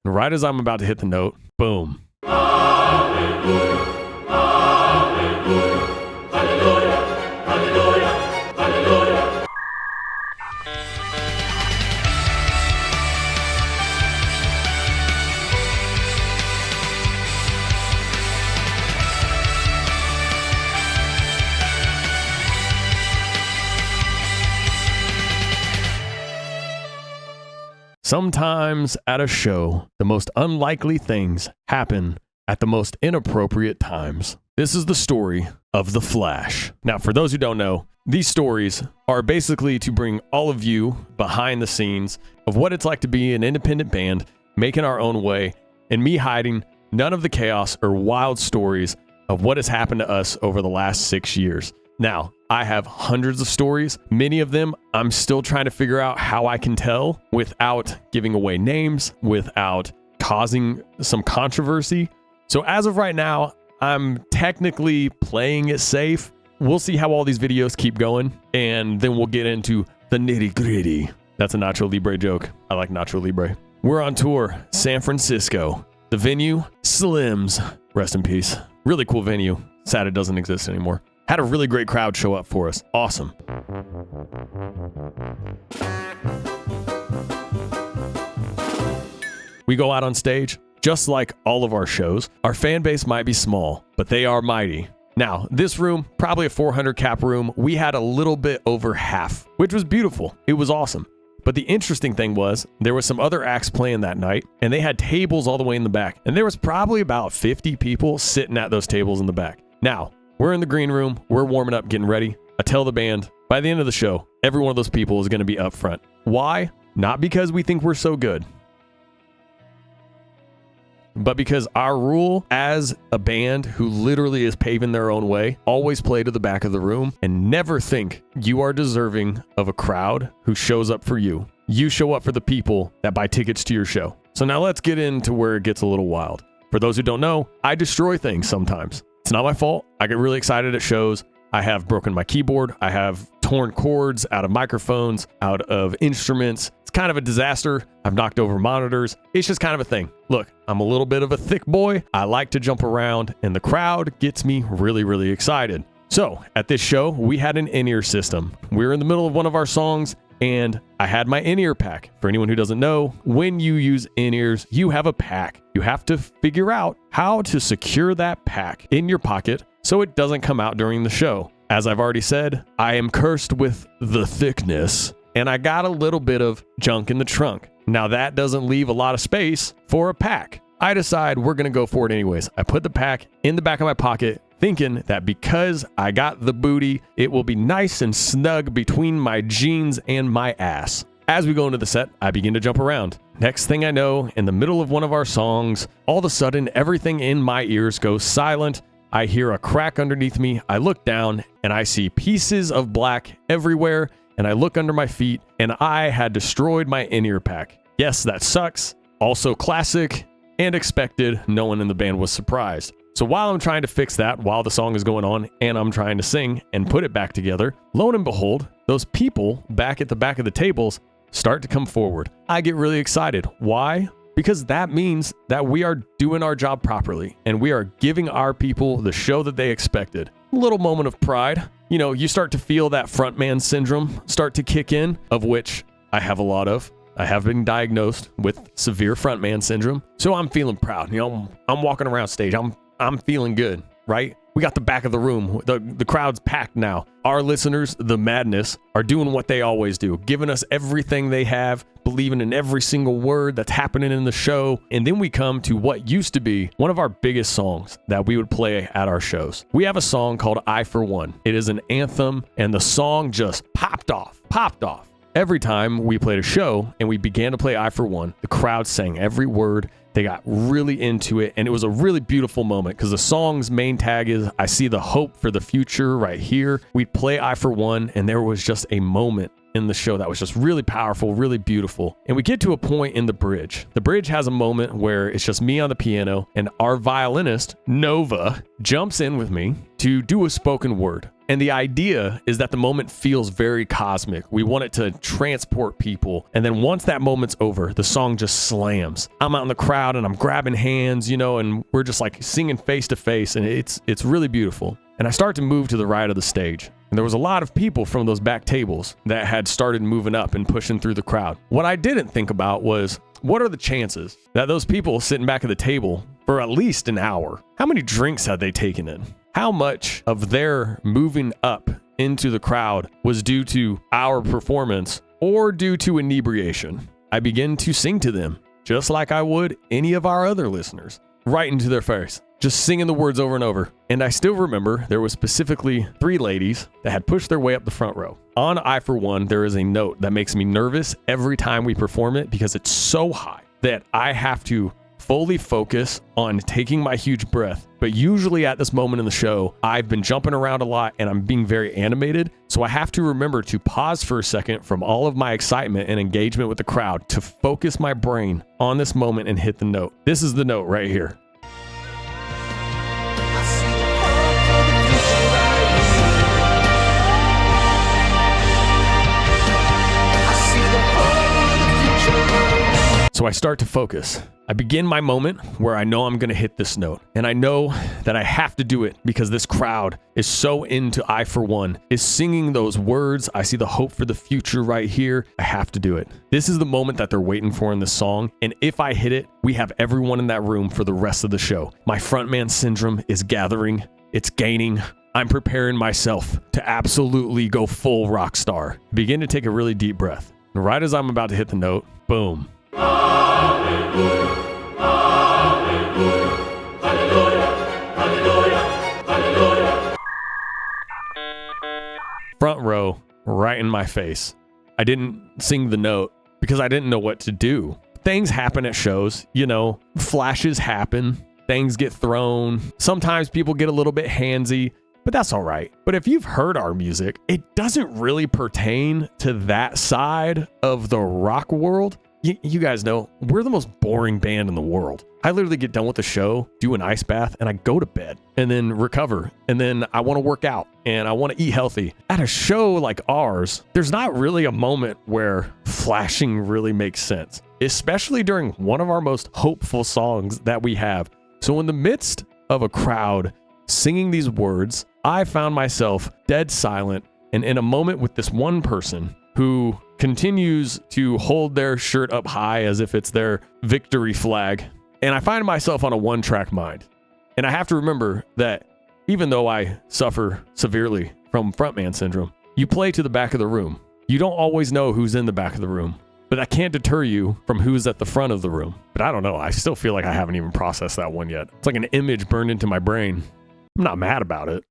And right as I'm about to hit the note, boom. Sometimes at a show, the most unlikely things happen at the most inappropriate times. This is the story of The Flash. Now, for those who don't know, these stories are basically to bring all of you behind the scenes of what it's like to be an independent band, making our own way, and me hiding none of the chaos or wild stories of what has happened to us over the last 6 years. Now, I have hundreds of stories. Many of them I'm still trying to figure out how I can tell without giving away names, without causing some controversy. So as of right now, I'm technically playing it safe. We'll see how all these videos keep going, and then we'll get into the nitty-gritty. That's a Nacho Libre joke. I like Nacho Libre. We're on tour, San Francisco. The venue, Slim's. Rest in peace. Really cool venue. Sad it doesn't exist anymore. Had a really great crowd show up for us. Awesome. We go out on stage. Just like all of our shows, our fan base might be small, but they are mighty. Now, this room, probably a 400 cap room, we had a little bit over half, which was beautiful. It was awesome. But the interesting thing was, there was some other acts playing that night, and they had tables all the way in the back. And there was probably about 50 people sitting at those tables in the back. Now, we're in the green room, we're warming up, getting ready. I tell the band, by the end of the show, every one of those people is going to be up front. Why? Not because we think we're so good, but because our rule as a band who literally is paving their own way, always play to the back of the room and never think you are deserving of a crowd who shows up for you. You show up for the people that buy tickets to your show. So now let's get into where it gets a little wild. For those who don't know, I destroy things sometimes. It's not my fault. I get really excited at shows. I have broken my keyboard. I have torn cords out of microphones, out of instruments. It's kind of a disaster. I've knocked over monitors. It's just kind of a thing. Look, I'm a little bit of a thick boy. I like to jump around, and the crowd gets me really, really excited. So at this show, we had an in-ear system. We were in the middle of one of our songs, and I had my in-ear pack. For anyone who doesn't know, when you use in-ears, you have a pack. You have to figure out how to secure that pack in your pocket so it doesn't come out during the show. As I've already said, I am cursed with the thickness, and I got a little bit of junk in the trunk. Now that doesn't leave a lot of space for a pack. I decide we're gonna go for it anyways. I put the pack in the back of my pocket, thinking that because I got the booty, it will be nice and snug between my jeans and my ass. As we go into the set, I begin to jump around. Next thing I know, in the middle of one of our songs, all of a sudden, everything in my ears goes silent. I hear a crack underneath me. I look down and I see pieces of black everywhere. And I look under my feet and I had destroyed my in-ear pack. Yes, that sucks. Also classic and expected. No one in the band was surprised. So while I'm trying to fix that, while the song is going on and I'm trying to sing and put it back together, lo and behold, those people back at the back of the tables start to come forward. I get really excited. Why? Because that means that we are doing our job properly and we are giving our people the show that they expected. A little moment of pride. You know, you start to feel that frontman syndrome start to kick in, of which I have a lot of. I have been diagnosed with severe frontman syndrome. So I'm feeling proud. You know, I'm walking around stage. I'm feeling good, right? We got the back of the room. The crowd's packed now. Our listeners, the madness, are doing what they always do, giving us everything they have, believing in every single word that's happening in the show. And then we come to what used to be one of our biggest songs that we would play at our shows. We have a song called I For One. It is an anthem, and the song just popped off. Every time we played a show and we began to play I For One, the crowd sang every word. They got really into it, and it was a really beautiful moment because the song's main tag is, I see the hope for the future right here. We'd play I For One, and there was just a moment in the show that was just really powerful, really beautiful. And we get to a point in the bridge. The bridge has a moment where it's just me on the piano, and our violinist, Nova, jumps in with me to do a spoken word. And the idea is that the moment feels very cosmic. We want it to transport people. And then once that moment's over, the song just slams. I'm out in the crowd and I'm grabbing hands, and we're just like singing face to face. And it's really beautiful. And I start to move to the right of the stage. And there was a lot of people from those back tables that had started moving up and pushing through the crowd. What I didn't think about was, what are the chances that those people sitting back at the table for at least an hour, how many drinks had they taken in? How much of their moving up into the crowd was due to our performance or due to inebriation? I begin to sing to them just like I would any of our other listeners, right into their face, just singing the words over and over. And I still remember there was specifically 3 ladies that had pushed their way up the front row. On I For One, there is a note that makes me nervous every time we perform it because it's so high that I have to fully focus on taking my huge breath. But usually at this moment in the show, I've been jumping around a lot and I'm being very animated. So I have to remember to pause for a second from all of my excitement and engagement with the crowd to focus my brain on this moment and hit the note. This is the note right here. So I start to focus. I begin my moment where I know I'm going to hit this note. And I know that I have to do it because this crowd is so into I For One, is singing those words. I see the hope for the future right here. I have to do it. This is the moment that they're waiting for in the song. And if I hit it, we have everyone in that room for the rest of the show. My frontman syndrome is gathering. It's gaining. I'm preparing myself to absolutely go full rock star. Begin to take a really deep breath. And right as I'm about to hit the note, boom. Hallelujah, hallelujah, hallelujah, hallelujah, hallelujah. Front row, right in my face. I didn't sing the note because I didn't know what to do. Things happen at shows, flashes happen, things get thrown. Sometimes people get a little bit handsy, but that's all right. But if you've heard our music, it doesn't really pertain to that side of the rock world. You guys know, we're the most boring band in the world. I literally get done with the show, do an ice bath, and I go to bed and then recover. And then I want to work out and I want to eat healthy. At a show like ours, there's not really a moment where flashing really makes sense, especially during one of our most hopeful songs that we have. So in the midst of a crowd singing these words, I found myself dead silent and in a moment with this one person who continues to hold their shirt up high as if it's their victory flag. And I find myself on a one-track mind. And I have to remember that even though I suffer severely from frontman syndrome, you play to the back of the room. You don't always know who's in the back of the room, but that can't deter you from who's at the front of the room. But I don't know. I still feel like I haven't even processed that one yet. It's like an image burned into my brain. I'm not mad about it.